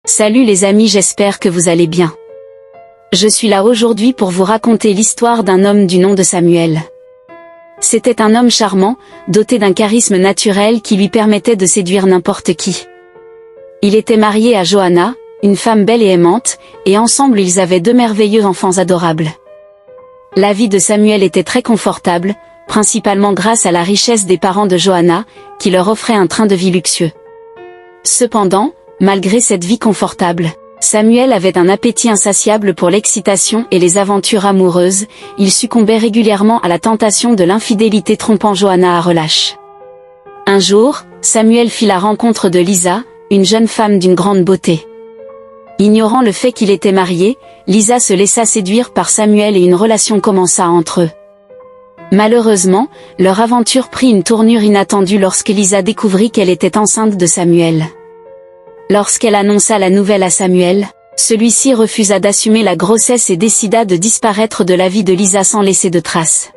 Salut les amis, j'espère que vous allez bien. Je suis là aujourd'hui pour vous raconter l'histoire d'un homme du nom de Samuel. C'était un homme charmant, doté d'un charisme naturel qui lui permettait de séduire n'importe qui. Il était marié à Johanna, une femme belle et aimante, et ensemble ils avaient 2 merveilleux enfants adorables. La vie de Samuel était très confortable, principalement grâce à la richesse des parents de Johanna, qui leur offraient un train de vie luxueux. Cependant, malgré cette vie confortable, Samuel avait un appétit insatiable pour l'excitation et les aventures amoureuses. Il succombait régulièrement à la tentation de l'infidélité, trompant Johanna à relâche. Un jour, Samuel fit la rencontre de Lisa, une jeune femme d'une grande beauté. Ignorant le fait qu'il était marié, Lisa se laissa séduire par Samuel et une relation commença entre eux. Malheureusement, leur aventure prit une tournure inattendue lorsque Lisa découvrit qu'elle était enceinte de Samuel. Lorsqu'elle annonça la nouvelle à Samuel, celui-ci refusa d'assumer la grossesse et décida de disparaître de la vie de Lisa sans laisser de traces.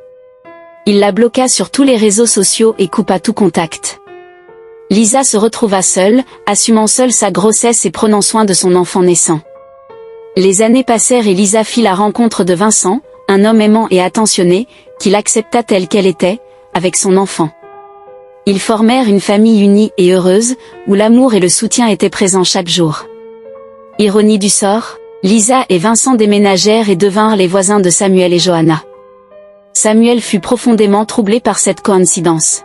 Il la bloqua sur tous les réseaux sociaux et coupa tout contact. Lisa se retrouva seule, assumant seule sa grossesse et prenant soin de son enfant naissant. Les années passèrent et Lisa fit la rencontre de Vincent, un homme aimant et attentionné, qui l'accepta telle qu'elle était, avec son enfant. Ils formèrent une famille unie et heureuse, où l'amour et le soutien étaient présents chaque jour. Ironie du sort, Lisa et Vincent déménagèrent et devinrent les voisins de Samuel et Johanna. Samuel fut profondément troublé par cette coïncidence.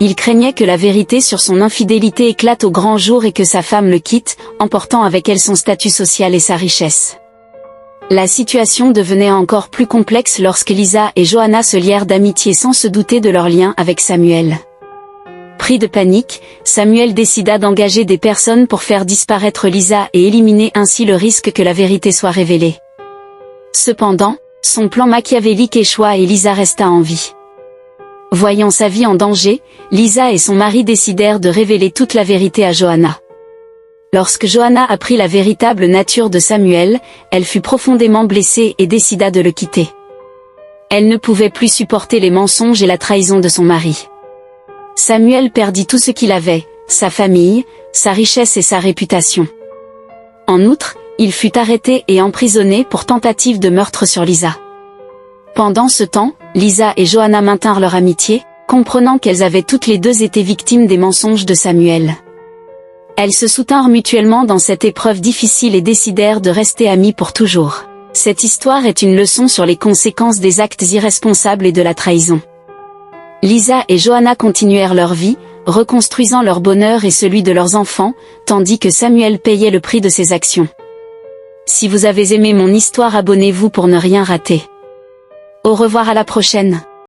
Il craignait que la vérité sur son infidélité éclate au grand jour et que sa femme le quitte, emportant avec elle son statut social et sa richesse. La situation devenait encore plus complexe lorsque Lisa et Johanna se lièrent d'amitié sans se douter de leur lien avec Samuel. Pris de panique, Samuel décida d'engager des personnes pour faire disparaître Lisa et éliminer ainsi le risque que la vérité soit révélée. Cependant, son plan machiavélique échoua et Lisa resta en vie. Voyant sa vie en danger, Lisa et son mari décidèrent de révéler toute la vérité à Johanna. Lorsque Johanna apprit la véritable nature de Samuel, elle fut profondément blessée et décida de le quitter. Elle ne pouvait plus supporter les mensonges et la trahison de son mari. Samuel perdit tout ce qu'il avait, sa famille, sa richesse et sa réputation. En outre, il fut arrêté et emprisonné pour tentative de meurtre sur Lisa. Pendant ce temps, Lisa et Johanna maintinrent leur amitié, comprenant qu'elles avaient toutes les deux été victimes des mensonges de Samuel. Elles se soutinrent mutuellement dans cette épreuve difficile et décidèrent de rester amies pour toujours. Cette histoire est une leçon sur les conséquences des actes irresponsables et de la trahison. Lisa et Johanna continuèrent leur vie, reconstruisant leur bonheur et celui de leurs enfants, tandis que Samuel payait le prix de ses actions. Si vous avez aimé mon histoire, abonnez-vous pour ne rien rater. Au revoir, à la prochaine.